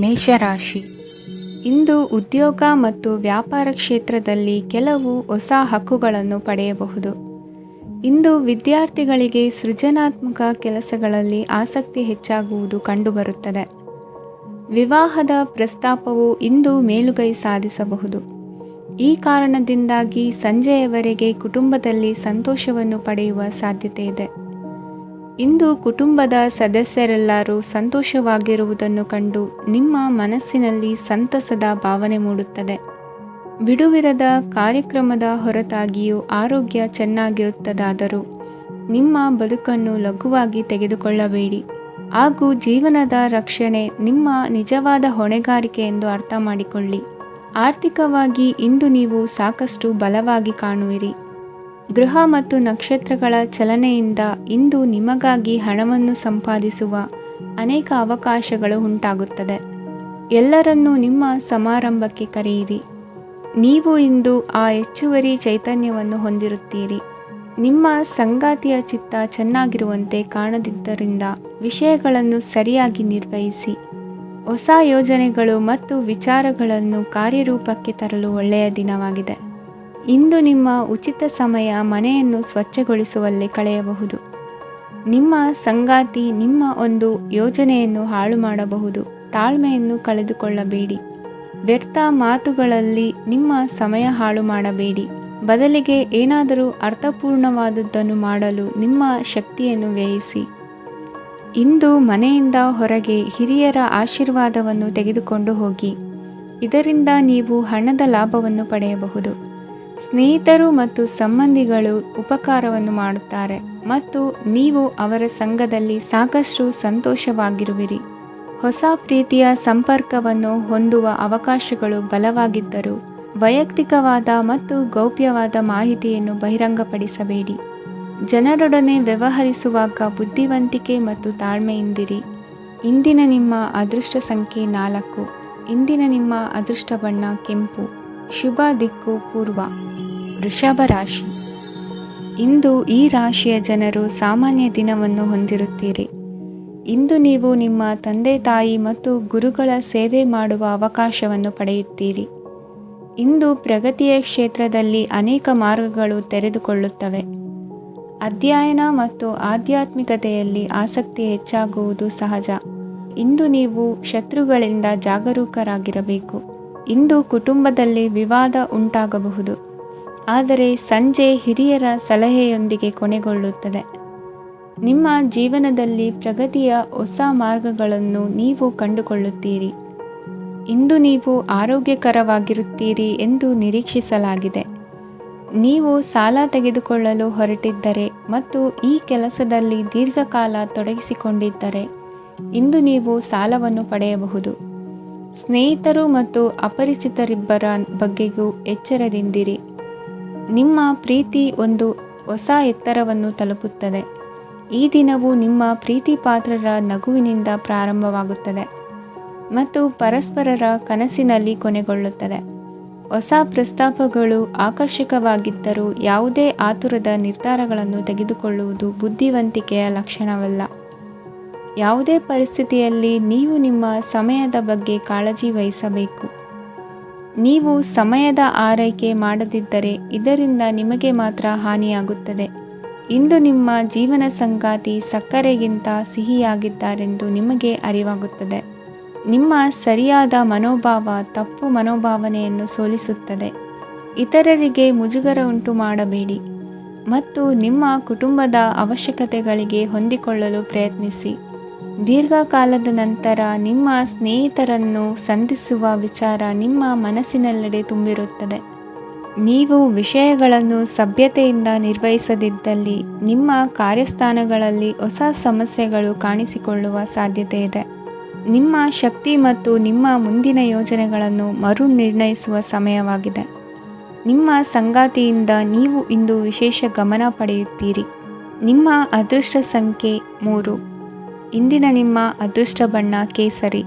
ಮೇಷರಾಶಿ. ಇಂದು ಉದ್ಯೋಗ ಮತ್ತು ವ್ಯಾಪಾರ ಕ್ಷೇತ್ರದಲ್ಲಿ ಕೆಲವು ಹೊಸ ಹಕ್ಕುಗಳನ್ನು ಪಡೆಯಬಹುದು. ಇಂದು ವಿದ್ಯಾರ್ಥಿಗಳಿಗೆ ಸೃಜನಾತ್ಮಕ ಕೆಲಸಗಳಲ್ಲಿ ಆಸಕ್ತಿ ಹೆಚ್ಚಾಗುವುದು ಕಂಡುಬರುತ್ತದೆ. ವಿವಾಹದ ಪ್ರಸ್ತಾಪವು ಇಂದು ಮೇಲುಗೈ ಸಾಧಿಸಬಹುದು. ಈ ಕಾರಣದಿಂದಾಗಿ ಸಂಜೆಯವರೆಗೆ ಕುಟುಂಬದಲ್ಲಿ ಸಂತೋಷವನ್ನು ಪಡೆಯುವ ಸಾಧ್ಯತೆ ಇದೆ. ಇಂದು ಕುಟುಂಬದ ಸದಸ್ಯರೆಲ್ಲರೂ ಸಂತೋಷವಾಗಿರುವುದನ್ನು ಕಂಡು ನಿಮ್ಮ ಮನಸ್ಸಿನಲ್ಲಿ ಸಂತಸದ ಭಾವನೆ ಮೂಡುತ್ತದೆ. ಬಿಡುವಿರದ ಕಾರ್ಯಕ್ರಮದ ಹೊರತಾಗಿಯೂ ಆರೋಗ್ಯ ಚೆನ್ನಾಗಿರುತ್ತದಾದರೂ ನಿಮ್ಮ ಬದುಕನ್ನು ಲಘುವಾಗಿ ತೆಗೆದುಕೊಳ್ಳಬೇಡಿ ಹಾಗೂ ಜೀವನದ ರಕ್ಷಣೆ ನಿಮ್ಮ ನಿಜವಾದ ಹೊಣೆಗಾರಿಕೆ ಎಂದು ಅರ್ಥ ಮಾಡಿಕೊಳ್ಳಿ. ಆರ್ಥಿಕವಾಗಿ ಇಂದು ನೀವು ಸಾಕಷ್ಟು ಬಲವಾಗಿ ಕಾಣುವಿರಿ. ಗ್ರಹ ಮತ್ತು ನಕ್ಷತ್ರಗಳ ಚಲನೆಯಿಂದ ಇಂದು ನಿಮಗಾಗಿ ಹಣವನ್ನು ಸಂಪಾದಿಸುವ ಅನೇಕ ಅವಕಾಶಗಳು ಉಂಟಾಗುತ್ತದೆ. ಎಲ್ಲರನ್ನೂ ನಿಮ್ಮ ಸಮಾರಂಭಕ್ಕೆ ಕರೆಯಿರಿ. ನೀವು ಇಂದು ಆ ಹೆಚ್ಚುವರಿ ಚೈತನ್ಯವನ್ನು ಹೊಂದಿರುತ್ತೀರಿ. ನಿಮ್ಮ ಸಂಗಾತಿಯ ಚಿತ್ತ ಚೆನ್ನಾಗಿರುವಂತೆ ಕಾಣದಿದ್ದರಿಂದ ವಿಷಯಗಳನ್ನು ಸರಿಯಾಗಿ ನಿರ್ವಹಿಸಿ. ಹೊಸ ಯೋಜನೆಗಳು ಮತ್ತು ವಿಚಾರಗಳನ್ನು ಕಾರ್ಯರೂಪಕ್ಕೆ ತರಲು ಒಳ್ಳೆಯ ದಿನವಾಗಿದೆ. ಇಂದು ನಿಮ್ಮ ಉಚಿತ ಸಮಯ ಮನೆಯನ್ನು ಸ್ವಚ್ಛಗೊಳಿಸುವಲ್ಲಿ ಕಳೆಯಬಹುದು. ನಿಮ್ಮ ಸಂಗಾತಿ ನಿಮ್ಮ ಒಂದು ಯೋಜನೆಯನ್ನು ಹಾಳು ಮಾಡಬಹುದು. ತಾಳ್ಮೆಯನ್ನು ಕಳೆದುಕೊಳ್ಳಬೇಡಿ. ವ್ಯರ್ಥ ಮಾತುಗಳಲ್ಲಿ ನಿಮ್ಮ ಸಮಯ ಹಾಳು ಮಾಡಬೇಡಿ. ಬದಲಿಗೆ ಏನಾದರೂ ಅರ್ಥಪೂರ್ಣವಾದುದನ್ನು ಮಾಡಲು ನಿಮ್ಮ ಶಕ್ತಿಯನ್ನು ವ್ಯಯಿಸಿ. ಇಂದು ಮನೆಯಿಂದ ಹೊರಗೆ ಹಿರಿಯರ ಆಶೀರ್ವಾದವನ್ನು ತೆಗೆದುಕೊಂಡು ಹೋಗಿ. ಇದರಿಂದ ನೀವು ಹಣದ ಲಾಭವನ್ನು ಪಡೆಯಬಹುದು. ಸ್ನೇಹಿತರು ಮತ್ತು ಸಂಬಂಧಿಗಳು ಉಪಕಾರವನ್ನು ಮಾಡುತ್ತಾರೆ ಮತ್ತು ನೀವು ಅವರ ಸಂಘದಲ್ಲಿ ಸಾಕಷ್ಟು ಸಂತೋಷವಾಗಿರುವಿರಿ. ಹೊಸ ಪ್ರೀತಿಯ ಸಂಪರ್ಕವನ್ನು ಹೊಂದುವ ಅವಕಾಶಗಳು ಬಲವಾಗಿದ್ದರೂ ವೈಯಕ್ತಿಕವಾದ ಮತ್ತು ಗೌಪ್ಯವಾದ ಮಾಹಿತಿಯನ್ನು ಬಹಿರಂಗಪಡಿಸಬೇಡಿ. ಜನರೊಡನೆ ವ್ಯವಹರಿಸುವಾಗ ಬುದ್ಧಿವಂತಿಕೆ ಮತ್ತು ತಾಳ್ಮೆಯಿಂದಿರಿ. ಇಂದಿನ ನಿಮ್ಮ ಅದೃಷ್ಟ ಸಂಖ್ಯೆ 4. ಇಂದಿನ ನಿಮ್ಮ ಅದೃಷ್ಟ ಬಣ್ಣ ಕೆಂಪು. ಶುಭ ದಿಕ್ಕು ಪೂರ್ವ. ವೃಷಭ ರಾಶಿ. ಇಂದು ಈ ರಾಶಿಯ ಜನರು ಸಾಮಾನ್ಯ ದಿನವನ್ನು ಹೊಂದಿರುತ್ತೀರಿ. ಇಂದು ನೀವು ನಿಮ್ಮ ತಂದೆ ತಾಯಿ ಮತ್ತು ಗುರುಗಳ ಸೇವೆ ಮಾಡುವ ಅವಕಾಶವನ್ನು ಪಡೆಯುತ್ತೀರಿ. ಇಂದು ಪ್ರಗತಿಯ ಕ್ಷೇತ್ರದಲ್ಲಿ ಅನೇಕ ಮಾರ್ಗಗಳು ತೆರೆದುಕೊಳ್ಳುತ್ತವೆ. ಅಧ್ಯಯನ ಮತ್ತು ಆಧ್ಯಾತ್ಮಿಕತೆಯಲ್ಲಿ ಆಸಕ್ತಿ ಹೆಚ್ಚಾಗುವುದು ಸಹಜ. ಇಂದು ನೀವು ಶತ್ರುಗಳಿಂದ ಜಾಗರೂಕರಾಗಿರಬೇಕು. ಇಂದು ಕುಟುಂಬದಲ್ಲಿ ವಿವಾದ ಉಂಟಾಗಬಹುದು, ಆದರೆ ಸಂಜೆ ಹಿರಿಯರ ಸಲಹೆಯೊಂದಿಗೆ ಕೊನೆಗೊಳ್ಳುತ್ತದೆ. ನಿಮ್ಮ ಜೀವನದಲ್ಲಿ ಪ್ರಗತಿಯ ಹೊಸ ಮಾರ್ಗಗಳನ್ನು ನೀವು ಕಂಡುಕೊಳ್ಳುತ್ತೀರಿ. ಇಂದು ನೀವು ಆರೋಗ್ಯಕರವಾಗಿರುತ್ತೀರಿ ಎಂದು ನಿರೀಕ್ಷಿಸಲಾಗಿದೆ. ನೀವು ಸಾಲ ತೆಗೆದುಕೊಳ್ಳಲು ಹೊರಟಿದ್ದರೆ ಮತ್ತು ಈ ಕೆಲಸದಲ್ಲಿ ದೀರ್ಘಕಾಲ ತೊಡಗಿಸಿಕೊಂಡಿದ್ದರೆ ಇಂದು ನೀವು ಸಾಲವನ್ನು ಪಡೆಯಬಹುದು. ಸ್ನೇಹಿತರು ಮತ್ತು ಅಪರಿಚಿತರಿಬ್ಬರ ಬಗ್ಗೆಯೂ ಎಚ್ಚರದಿಂದಿರಿ. ನಿಮ್ಮ ಪ್ರೀತಿ ಒಂದು ಹೊಸ ಎತ್ತರವನ್ನು ತಲುಪುತ್ತದೆ. ಈ ದಿನವು ನಿಮ್ಮ ಪ್ರೀತಿ ಪಾತ್ರರ ನಗುವಿನಿಂದ ಪ್ರಾರಂಭವಾಗುತ್ತದೆ ಮತ್ತು ಪರಸ್ಪರರ ಕನಸಿನಲ್ಲಿ ಕೊನೆಗೊಳ್ಳುತ್ತದೆ. ಹೊಸ ಪ್ರಸ್ತಾಪಗಳು ಆಕರ್ಷಕವಾಗಿದ್ದರೂ ಯಾವುದೇ ಆತುರದ ನಿರ್ಧಾರಗಳನ್ನು ತೆಗೆದುಕೊಳ್ಳುವುದು ಬುದ್ಧಿವಂತಿಕೆಯ ಲಕ್ಷಣವಲ್ಲ. ಯಾವುದೇ ಪರಿಸ್ಥಿತಿಯಲ್ಲಿ ನೀವು ನಿಮ್ಮ ಸಮಯದ ಬಗ್ಗೆ ಕಾಳಜಿ ವಹಿಸಬೇಕು. ನೀವು ಸಮಯದ ಆರೈಕೆ ಮಾಡದಿದ್ದರೆ ಇದರಿಂದ ನಿಮಗೆ ಮಾತ್ರ ಹಾನಿಯಾಗುತ್ತದೆ. ಇಂದು ನಿಮ್ಮ ಜೀವನ ಸಂಗಾತಿ ಸಕ್ಕರೆಗಿಂತ ಸಿಹಿಯಾಗಿದ್ದಾರೆಂದು ನಿಮಗೆ ಅರಿವಾಗುತ್ತದೆ. ನಿಮ್ಮ ಸರಿಯಾದ ಮನೋಭಾವ ತಪ್ಪು ಮನೋಭಾವನೆಯನ್ನು ಸೋಲಿಸುತ್ತದೆ. ಇತರರಿಗೆ ಮುಜುಗರ ಉಂಟು ಮಾಡಬೇಡಿ ಮತ್ತು ನಿಮ್ಮ ಕುಟುಂಬದ ಅವಶ್ಯಕತೆಗಳಿಗೆ ಹೊಂದಿಕೊಳ್ಳಲು ಪ್ರಯತ್ನಿಸಿ. ದೀರ್ಘಕಾಲದ ನಂತರ ನಿಮ್ಮ ಸ್ನೇಹಿತರನ್ನು ಸಂಧಿಸುವ ವಿಚಾರ ನಿಮ್ಮ ಮನಸ್ಸಿನೆಲ್ಲೆಡೆ ತುಂಬಿರುತ್ತದೆ. ನೀವು ವಿಷಯಗಳನ್ನು ಸಭ್ಯತೆಯಿಂದ ನಿರ್ವಹಿಸದಿದ್ದಲ್ಲಿ ನಿಮ್ಮ ಕಾರ್ಯಸ್ಥಾನಗಳಲ್ಲಿ ಹೊಸ ಸಮಸ್ಯೆಗಳು ಕಾಣಿಸಿಕೊಳ್ಳುವ ಸಾಧ್ಯತೆ ಇದೆ. ನಿಮ್ಮ ಶಕ್ತಿ ಮತ್ತು ನಿಮ್ಮ ಮುಂದಿನ ಯೋಜನೆಗಳನ್ನು ಮರು ನಿರ್ಣಯಿಸುವ ಸಮಯವಾಗಿದೆ. ನಿಮ್ಮ ಸಂಗಾತಿಯಿಂದ ನೀವು ಇಂದು ವಿಶೇಷ ಗಮನ ಪಡೆಯುತ್ತೀರಿ. ನಿಮ್ಮ ಅದೃಷ್ಟ ಸಂಖ್ಯೆ 3. ಇಂದಿನ ನಿಮ್ಮ ಅದೃಷ್ಟ ಬಣ್ಣ ಕೇಸರಿ.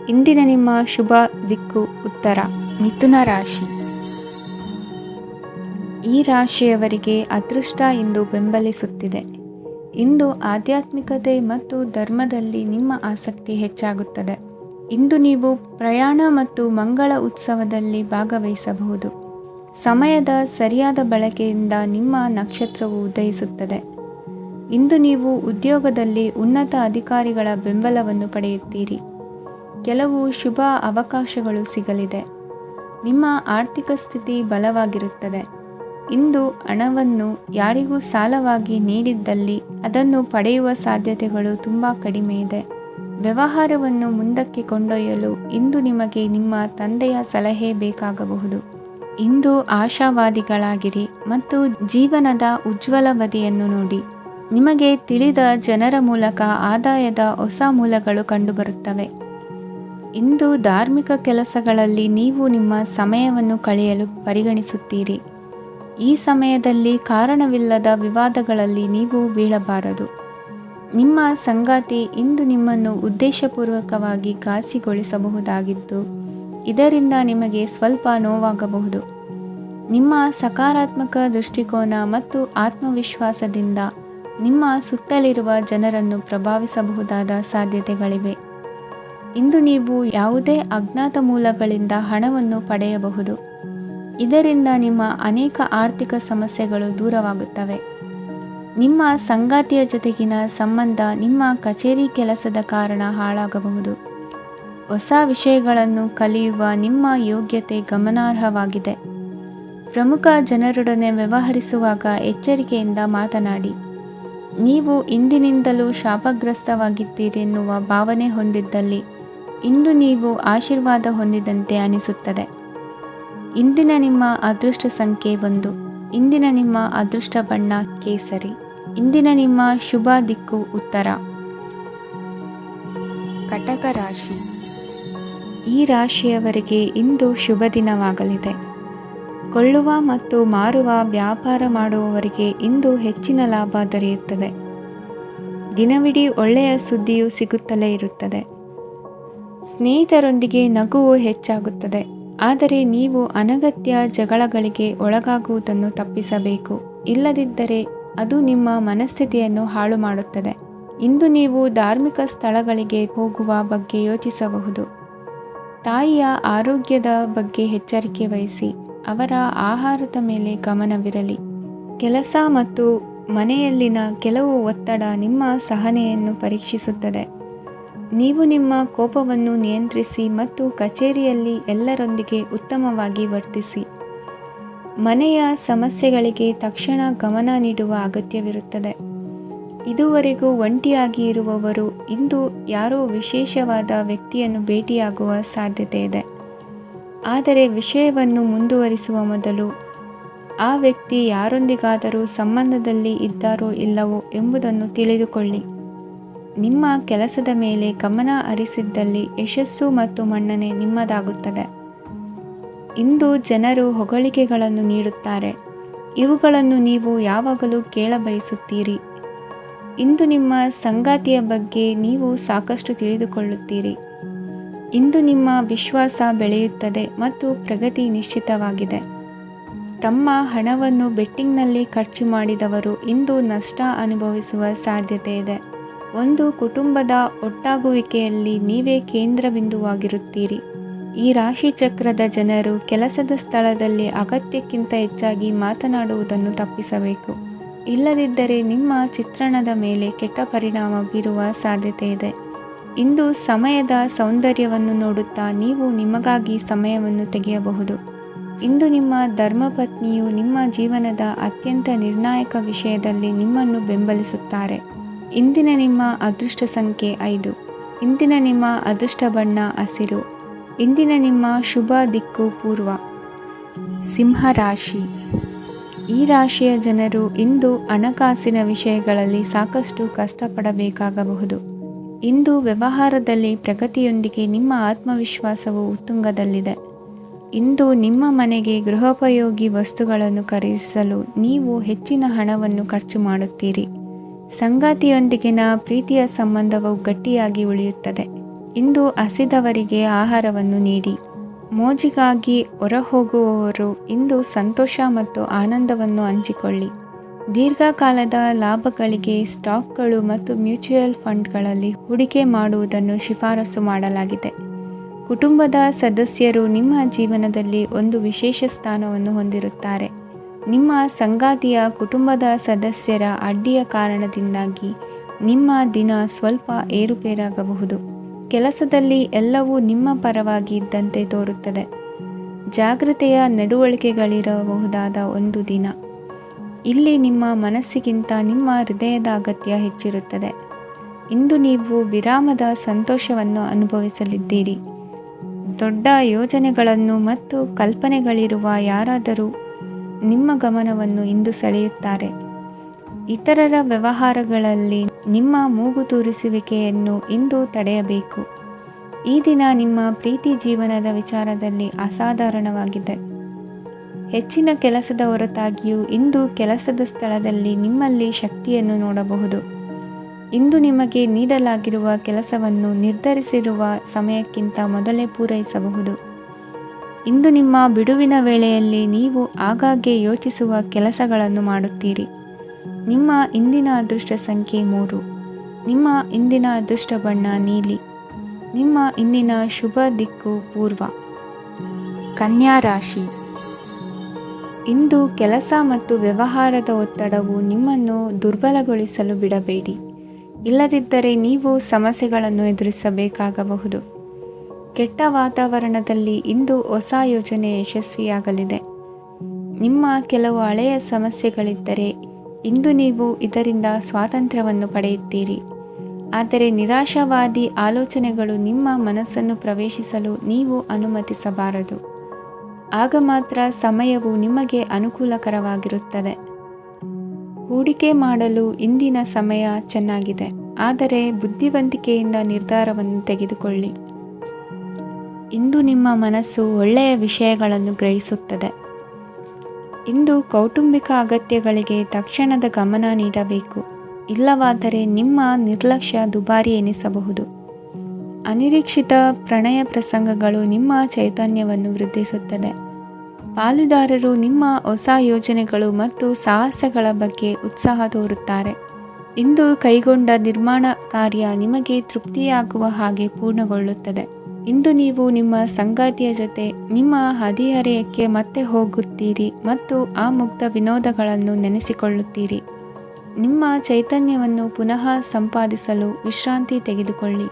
ಇಂದಿನ ನಿಮ್ಮ ಶುಭ ದಿಕ್ಕು ಉತ್ತರ. ಮಿಥುನ ರಾಶಿ. ಈ ರಾಶಿಯವರಿಗೆ ಅದೃಷ್ಟ ಇಂದು ಬೆಂಬಲಿಸುತ್ತಿದೆ. ಇಂದು ಆಧ್ಯಾತ್ಮಿಕತೆ ಮತ್ತು ಧರ್ಮದಲ್ಲಿ ನಿಮ್ಮ ಆಸಕ್ತಿ ಹೆಚ್ಚಾಗುತ್ತದೆ. ಇಂದು ನೀವು ಪ್ರಯಾಣ ಮತ್ತು ಮಂಗಳ ಉತ್ಸವದಲ್ಲಿ ಭಾಗವಹಿಸಬಹುದು. ಸಮಯದ ಸರಿಯಾದ ಬಳಕೆಯಿಂದ ನಿಮ್ಮ ನಕ್ಷತ್ರವು ಉದಯಿಸುತ್ತದೆ. ಇಂದು ನೀವು ಉದ್ಯೋಗದಲ್ಲಿ ಉನ್ನತ ಅಧಿಕಾರಿಗಳ ಬೆಂಬಲವನ್ನು ಪಡೆಯುತ್ತೀರಿ. ಕೆಲವು ಶುಭ ಅವಕಾಶಗಳು ಸಿಗಲಿದೆ. ನಿಮ್ಮ ಆರ್ಥಿಕ ಸ್ಥಿತಿ ಬಲವಾಗಿರುತ್ತದೆ. ಇಂದು ಹಣವನ್ನು ಯಾರಿಗೂ ಸಾಲವಾಗಿ ನೀಡಿದ್ದಲ್ಲಿ ಅದನ್ನು ಪಡೆಯುವ ಸಾಧ್ಯತೆಗಳು ತುಂಬ ಕಡಿಮೆ ಇದೆ. ವ್ಯವಹಾರವನ್ನು ಮುಂದಕ್ಕೆ ಕೊಂಡೊಯ್ಯಲು ಇಂದು ನಿಮಗೆ ನಿಮ್ಮ ತಂದೆಯ ಸಲಹೆ ಬೇಕಾಗಬಹುದು. ಇಂದು ಆಶಾವಾದಿಗಳಾಗಿರಿ ಮತ್ತು ಜೀವನದ ಉಜ್ವಲ ಬದಿಯನ್ನು ನೋಡಿ. ನಿಮಗೆ ತಿಳಿದ ಜನರ ಮೂಲಕ ಆದಾಯದ ಹೊಸ ಮೂಲಗಳು ಕಂಡುಬರುತ್ತವೆ. ಇಂದು ಧಾರ್ಮಿಕ ಕೆಲಸಗಳಲ್ಲಿ ನೀವು ನಿಮ್ಮ ಸಮಯವನ್ನು ಕಳೆಯಲು ಪರಿಗಣಿಸುತ್ತೀರಿ. ಈ ಸಮಯದಲ್ಲಿ ಕಾರಣವಿಲ್ಲದ ವಿವಾದಗಳಲ್ಲಿ ನೀವು ಬೀಳಬಾರದು. ನಿಮ್ಮ ಸಂಗಾತಿ ಇಂದು ನಿಮ್ಮನ್ನು ಉದ್ದೇಶಪೂರ್ವಕವಾಗಿ ಘಾಸಿಗೊಳಿಸಬಹುದಾಗಿದ್ದು, ಇದರಿಂದ ನಿಮಗೆ ಸ್ವಲ್ಪ ನೋವಾಗಬಹುದು. ನಿಮ್ಮ ಸಕಾರಾತ್ಮಕ ದೃಷ್ಟಿಕೋನ ಮತ್ತು ಆತ್ಮವಿಶ್ವಾಸದಿಂದ ನಿಮ್ಮ ಸುತ್ತಲಿರುವ ಜನರನ್ನು ಪ್ರಭಾವಿಸಬಹುದಾದ ಸಾಧ್ಯತೆಗಳಿವೆ. ಇಂದು ನೀವು ಯಾವುದೇ ಅಜ್ಞಾತ ಮೂಲಗಳಿಂದ ಹಣವನ್ನು ಪಡೆಯಬಹುದು. ಇದರಿಂದ ನಿಮ್ಮ ಅನೇಕ ಆರ್ಥಿಕ ಸಮಸ್ಯೆಗಳು ದೂರವಾಗುತ್ತವೆ. ನಿಮ್ಮ ಸಂಗಾತಿಯ ಜೊತೆಗಿನ ಸಂಬಂಧ ನಿಮ್ಮ ಕಚೇರಿ ಕೆಲಸದ ಕಾರಣ ಹಾಳಾಗಬಹುದು. ಹೊಸ ವಿಷಯಗಳನ್ನು ಕಲಿಯುವ ನಿಮ್ಮ ಯೋಗ್ಯತೆ ಗಮನಾರ್ಹವಾಗಿದೆ. ಪ್ರಮುಖ ಜನರೊಡನೆ ವ್ಯವಹರಿಸುವಾಗ ಎಚ್ಚರಿಕೆಯಿಂದ ಮಾತನಾಡಿ. ನೀವು ಇಂದಿನಿಂದಲೂ ಶಾಪಗ್ರಸ್ತವಾಗಿದ್ದೀರೆನ್ನುವ ಭಾವನೆ ಹೊಂದಿದ್ದಲ್ಲಿ ಇಂದು ನೀವು ಆಶೀರ್ವಾದ ಹೊಂದಿದಂತೆ ಅನಿಸುತ್ತದೆ. ಇಂದಿನ ನಿಮ್ಮ ಅದೃಷ್ಟ ಸಂಖ್ಯೆ 1. ಇಂದಿನ ನಿಮ್ಮ ಅದೃಷ್ಟ ಬಣ್ಣ ಕೇಸರಿ. ಇಂದಿನ ನಿಮ್ಮ ಶುಭ ದಿಕ್ಕು ಉತ್ತರ. ಕಟಕ ರಾಶಿ. ಈ ರಾಶಿಯವರಿಗೆ ಇಂದು ಶುಭ ದಿನವಾಗಲಿದೆ. ಕೊಳ್ಳುವ ಮತ್ತು ಮಾರುವ ವ್ಯಾಪಾರ ಮಾಡುವವರಿಗೆ ಇಂದು ಹೆಚ್ಚಿನ ಲಾಭ ದೊರೆಯುತ್ತದೆ. ದಿನವಿಡೀ ಒಳ್ಳೆಯ ಸುದ್ದಿಯು ಸಿಗುತ್ತಲೇ ಇರುತ್ತದೆ. ಸ್ನೇಹಿತರೊಂದಿಗೆ ನಗುವು ಹೆಚ್ಚಾಗುತ್ತದೆ. ಆದರೆ ನೀವು ಅನಗತ್ಯ ಜಗಳಗಳಿಗೆ ಒಳಗಾಗುವುದನ್ನು ತಪ್ಪಿಸಬೇಕು. ಇಲ್ಲದಿದ್ದರೆ ಅದು ನಿಮ್ಮ ಮನಸ್ಥಿತಿಯನ್ನು ಹಾಳು ಮಾಡುತ್ತದೆ. ಇಂದು ನೀವು ಧಾರ್ಮಿಕ ಸ್ಥಳಗಳಿಗೆ ಹೋಗುವ ಬಗ್ಗೆ ಯೋಚಿಸಬಹುದು. ತಾಯಿಯ ಆರೋಗ್ಯದ ಬಗ್ಗೆ ಎಚ್ಚರಿಕೆ ವಹಿಸಿ. ಅವರ ಆಹಾರದ ಮೇಲೆ ಗಮನವಿರಲಿ. ಕೆಲಸ ಮತ್ತು ಮನೆಯಲ್ಲಿನ ಕೆಲವು ಒತ್ತಡ ನಿಮ್ಮ ಸಹನೆಯನ್ನು ಪರೀಕ್ಷಿಸುತ್ತದೆ. ನೀವು ನಿಮ್ಮ ಕೋಪವನ್ನು ನಿಯಂತ್ರಿಸಿ ಮತ್ತು ಕಚೇರಿಯಲ್ಲಿ ಎಲ್ಲರೊಂದಿಗೆ ಉತ್ತಮವಾಗಿ ವರ್ತಿಸಿ. ಮನೆಯ ಸಮಸ್ಯೆಗಳಿಗೆ ತಕ್ಷಣ ಗಮನ ನೀಡುವ ಅಗತ್ಯವಿರುತ್ತದೆ. ಇದುವರೆಗೂ ಒಂಟಿಯಾಗಿ ಇರುವವರು ಇಂದು ಯಾರೋ ವಿಶೇಷವಾದ ವ್ಯಕ್ತಿಯನ್ನು ಭೇಟಿಯಾಗುವ ಸಾಧ್ಯತೆ ಇದೆ. ಆದರೆ ವಿಷಯವನ್ನು ಮುಂದುವರಿಸುವ ಮೊದಲು ಆ ವ್ಯಕ್ತಿ ಯಾರೊಂದಿಗಾದರೂ ಸಂಬಂಧದಲ್ಲಿ ಇದ್ದಾರೋ ಇಲ್ಲವೋ ಎಂಬುದನ್ನು ತಿಳಿದುಕೊಳ್ಳಿ. ನಿಮ್ಮ ಕೆಲಸದ ಮೇಲೆ ಗಮನ ಹರಿಸಿದ್ದಲ್ಲಿ ಯಶಸ್ಸು ಮತ್ತು ಮನ್ನಣೆ ನಿಮ್ಮದಾಗುತ್ತದೆ. ಇಂದು ಜನರು ಹೊಗಳಿಕೆಗಳನ್ನು ನೀಡುತ್ತಾರೆ. ಇವುಗಳನ್ನು ನೀವು ಯಾವಾಗಲೂ ಕೇಳಬಯಸುತ್ತೀರಿ. ಇಂದು ನಿಮ್ಮ ಸಂಗಾತಿಯ ಬಗ್ಗೆ ನೀವು ಸಾಕಷ್ಟು ತಿಳಿದುಕೊಳ್ಳುತ್ತೀರಿ. ಇಂದು ನಿಮ್ಮ ವಿಶ್ವಾಸ ಬೆಳೆಯುತ್ತದೆ ಮತ್ತು ಪ್ರಗತಿ ನಿಶ್ಚಿತವಾಗಿದೆ. ತಮ್ಮ ಹಣವನ್ನು ಬೆಟ್ಟಿಂಗ್ನಲ್ಲಿ ಖರ್ಚು ಮಾಡಿದವರು ಇಂದು ನಷ್ಟ ಅನುಭವಿಸುವ ಸಾಧ್ಯತೆ ಇದೆ. ಒಂದು ಕುಟುಂಬದ ಒಟ್ಟಾಗುವಿಕೆಯಲ್ಲಿ ನೀವೇ ಕೇಂದ್ರ ಬಿಂದುವಾಗಿರುತ್ತೀರಿ. ಈ ರಾಶಿ ಚಕ್ರದ ಜನರು ಕೆಲಸದ ಸ್ಥಳದಲ್ಲಿ ಅಗತ್ಯಕ್ಕಿಂತ ಹೆಚ್ಚಾಗಿ ಮಾತನಾಡುವುದನ್ನು ತಪ್ಪಿಸಬೇಕು. ಇಲ್ಲದಿದ್ದರೆ ನಿಮ್ಮ ಚಿತ್ರಣದ ಮೇಲೆ ಕೆಟ್ಟ ಪರಿಣಾಮ ಬೀರುವ ಸಾಧ್ಯತೆ ಇದೆ. ಇಂದು ಸಮಯದ ಸೌಂದರ್ಯವನ್ನು ನೋಡುತ್ತಾ ನೀವು ನಿಮಗಾಗಿ ಸಮಯವನ್ನು ತೆಗೆಯಬಹುದು. ಇಂದು ನಿಮ್ಮ ಧರ್ಮಪತ್ನಿಯು ನಿಮ್ಮ ಜೀವನದ ಅತ್ಯಂತ ನಿರ್ಣಾಯಕ ವಿಷಯದಲ್ಲಿ ನಿಮ್ಮನ್ನು ಬೆಂಬಲಿಸುತ್ತಾರೆ. ಇಂದಿನ ನಿಮ್ಮ ಅದೃಷ್ಟ ಸಂಖ್ಯೆ 5. ಇಂದಿನ ನಿಮ್ಮ ಅದೃಷ್ಟ ಬಣ್ಣ ಹಸಿರು. ಇಂದಿನ ನಿಮ್ಮ ಶುಭ ದಿಕ್ಕು ಪೂರ್ವ. ಸಿಂಹರಾಶಿ. ಈ ರಾಶಿಯ ಜನರು ಇಂದು ಹಣಕಾಸಿನ ವಿಷಯಗಳಲ್ಲಿ ಸಾಕಷ್ಟು ಕಷ್ಟಪಡಬೇಕಾಗಬಹುದು. ಇಂದು ವ್ಯವಹಾರದಲ್ಲಿ ಪ್ರಗತಿಯೊಂದಿಗೆ ನಿಮ್ಮ ಆತ್ಮವಿಶ್ವಾಸವು ಉತ್ತುಂಗದಲ್ಲಿದೆ. ಇಂದು ನಿಮ್ಮ ಮನೆಗೆ ಗೃಹೋಪಯೋಗಿ ವಸ್ತುಗಳನ್ನು ಖರೀದಿಸಲು ನೀವು ಹೆಚ್ಚಿನ ಹಣವನ್ನು ಖರ್ಚು ಮಾಡುತ್ತೀರಿ. ಸಂಗಾತಿಯೊಂದಿಗಿನ ಪ್ರೀತಿಯ ಸಂಬಂಧವು ಗಟ್ಟಿಯಾಗಿ ಉಳಿಯುತ್ತದೆ. ಇಂದು ಹಸಿದವರಿಗೆ ಆಹಾರವನ್ನು ನೀಡಿ. ಮೋಜಿಗಾಗಿ ಹೊರಹೋಗುವವರು ಇಂದು ಸಂತೋಷ ಮತ್ತು ಆನಂದವನ್ನು ಹಂಚಿಕೊಳ್ಳಿ. ದೀರ್ಘಕಾಲದ ಲಾಭಗಳಿಗೆ ಸ್ಟಾಕ್ಗಳು ಮತ್ತು ಮ್ಯೂಚುವಲ್ ಫಂಡ್ಗಳಲ್ಲಿ ಹೂಡಿಕೆ ಮಾಡುವುದನ್ನು ಶಿಫಾರಸು ಮಾಡಲಾಗಿದೆ. ಕುಟುಂಬದ ಸದಸ್ಯರು ನಿಮ್ಮ ಜೀವನದಲ್ಲಿ ಒಂದು ವಿಶೇಷ ಸ್ಥಾನವನ್ನು ಹೊಂದಿರುತ್ತಾರೆ. ನಿಮ್ಮ ಸಂಗಾತಿಯ ಕುಟುಂಬದ ಸದಸ್ಯರ ಅಡ್ಡಿಯ ಕಾರಣದಿಂದಾಗಿ ನಿಮ್ಮ ದಿನ ಸ್ವಲ್ಪ ಏರುಪೇರಾಗಬಹುದು. ಕೆಲಸದಲ್ಲಿ ಎಲ್ಲವೂ ನಿಮ್ಮ ಪರವಾಗಿ ಇದ್ದಂತೆ ತೋರುತ್ತದೆ. ಜಾಗೃತೆಯ ನಡವಳಿಕೆಗಳಿರಬಹುದಾದ ಒಂದು ದಿನ. ಇಲ್ಲಿ ನಿಮ್ಮ ಮನಸ್ಸಿಗಿಂತ ನಿಮ್ಮ ಹೃದಯದ ಅಗತ್ಯ ಹೆಚ್ಚಿರುತ್ತದೆ. ಇಂದು ನೀವು ವಿರಾಮದ ಸಂತೋಷವನ್ನು ಅನುಭವಿಸಲಿದ್ದೀರಿ. ದೊಡ್ಡ ಯೋಜನೆಗಳನ್ನು ಮತ್ತು ಕಲ್ಪನೆಗಳಿರುವ ಯಾರಾದರೂ ನಿಮ್ಮ ಗಮನವನ್ನು ಇಂದು ಸೆಳೆಯುತ್ತಾರೆ. ಇತರರ ವ್ಯವಹಾರಗಳಲ್ಲಿ ನಿಮ್ಮ ಮೂಗು ತೂರಿಸುವಿಕೆಯನ್ನು ಇಂದು ತಡೆಯಬೇಕು. ಈ ದಿನ ನಿಮ್ಮ ಪ್ರೀತಿ ಜೀವನದ ವಿಚಾರದಲ್ಲಿ ಅಸಾಧಾರಣವಾಗಿದೆ. ಹೆಚ್ಚಿನ ಕೆಲಸದ ಹೊರತಾಗಿಯೂ ಇಂದು ಕೆಲಸದ ಸ್ಥಳದಲ್ಲಿ ನಿಮ್ಮಲ್ಲಿ ಶಕ್ತಿಯನ್ನು ನೋಡಬಹುದು. ಇಂದು ನಿಮಗೆ ನೀಡಲಾಗಿರುವ ಕೆಲಸವನ್ನು ನಿರ್ಧರಿಸಿರುವ ಸಮಯಕ್ಕಿಂತ ಮೊದಲೇ ಪೂರೈಸಬಹುದು. ಇಂದು ನಿಮ್ಮ ಬಿಡುವಿನ ವೇಳೆಯಲ್ಲಿ ನೀವು ಆಗಾಗ್ಗೆ ಯೋಚಿಸುವ ಕೆಲಸಗಳನ್ನು ಮಾಡುತ್ತೀರಿ. ನಿಮ್ಮ ಇಂದಿನ ಅದೃಷ್ಟ ಸಂಖ್ಯೆ 3. ನಿಮ್ಮ ಇಂದಿನ ಅದೃಷ್ಟ ಬಣ್ಣ ನೀಲಿ. ನಿಮ್ಮ ಇಂದಿನ ಶುಭ ದಿಕ್ಕು ಪೂರ್ವ. ಕನ್ಯಾ ರಾಶಿ. ಇಂದು ಕೆಲಸ ಮತ್ತು ವ್ಯವಹಾರದ ಒತ್ತಡವು ನಿಮ್ಮನ್ನು ದುರ್ಬಲಗೊಳಿಸಲು ಬಿಡಬೇಡಿ. ಇಲ್ಲದಿದ್ದರೆ ನೀವು ಸಮಸ್ಯೆಗಳನ್ನು ಎದುರಿಸಬೇಕಾಗಬಹುದು. ಕೆಟ್ಟ ವಾತಾವರಣದಲ್ಲಿ ಇಂದು ಹೊಸ ಯೋಜನೆ ಯಶಸ್ವಿಯಾಗಲಿದೆ. ನಿಮ್ಮ ಕೆಲವು ಹಳೆಯ ಸಮಸ್ಯೆಗಳಿದ್ದರೆ ಇಂದು ನೀವು ಇದರಿಂದ ಸ್ವಾತಂತ್ರ್ಯವನ್ನು ಪಡೆಯುತ್ತೀರಿ. ಆದರೆ ನಿರಾಶಾವಾದಿ ಆಲೋಚನೆಗಳು ನಿಮ್ಮ ಮನಸ್ಸನ್ನು ಪ್ರವೇಶಿಸಲು ನೀವು ಅನುಮತಿಸಬಾರದು. ಆಗ ಮಾತ್ರ ಸಮಯವು ನಿಮಗೆ ಅನುಕೂಲಕರವಾಗಿರುತ್ತದೆ. ಹೂಡಿಕೆ ಮಾಡಲು ಇಂದಿನ ಸಮಯ ಚೆನ್ನಾಗಿದೆ, ಆದರೆ ಬುದ್ಧಿವಂತಿಕೆಯಿಂದ ನಿರ್ಧಾರವನ್ನು ತೆಗೆದುಕೊಳ್ಳಿ. ಇಂದು ನಿಮ್ಮ ಮನಸ್ಸು ಒಳ್ಳೆಯ ವಿಷಯಗಳನ್ನು ಗ್ರಹಿಸುತ್ತದೆ. ಇಂದು ಕೌಟುಂಬಿಕ ಅಗತ್ಯಗಳಿಗೆ ತಕ್ಷಣದ ಗಮನ ನೀಡಬೇಕು. ಇಲ್ಲವಾದರೆ ನಿಮ್ಮ ನಿರ್ಲಕ್ಷ್ಯ ದುಬಾರಿ ಎನಿಸಬಹುದು. ಅನಿರೀಕ್ಷಿತ ಪ್ರಣಯ ಪ್ರಸಂಗಗಳು ನಿಮ್ಮ ಚೈತನ್ಯವನ್ನು ವೃದ್ಧಿಸುತ್ತದೆ. ಪಾಲುದಾರರು ನಿಮ್ಮ ಹೊಸ ಯೋಜನೆಗಳು ಮತ್ತು ಸಾಹಸಗಳ ಬಗ್ಗೆ ಉತ್ಸಾಹ ತೋರುತ್ತಾರೆ. ಇಂದು ಕೈಗೊಂಡ ನಿರ್ಮಾಣ ಕಾರ್ಯ ನಿಮಗೆ ತೃಪ್ತಿಯಾಗುವ ಹಾಗೆ ಪೂರ್ಣಗೊಳ್ಳುತ್ತದೆ. ಇಂದು ನೀವು ನಿಮ್ಮ ಸಂಗಾತಿಯ ಜೊತೆ ನಿಮ್ಮ ಹದಿಹರೆಯಕ್ಕೆ ಮತ್ತೆ ಹೋಗುತ್ತೀರಿ ಮತ್ತು ಆ ಮುಗ್ಧ ವಿನೋದಗಳನ್ನು ನೆನೆಸಿಕೊಳ್ಳುತ್ತೀರಿ. ನಿಮ್ಮ ಚೈತನ್ಯವನ್ನು ಪುನಃ ಸಂಪಾದಿಸಲು ವಿಶ್ರಾಂತಿ ತೆಗೆದುಕೊಳ್ಳಿ.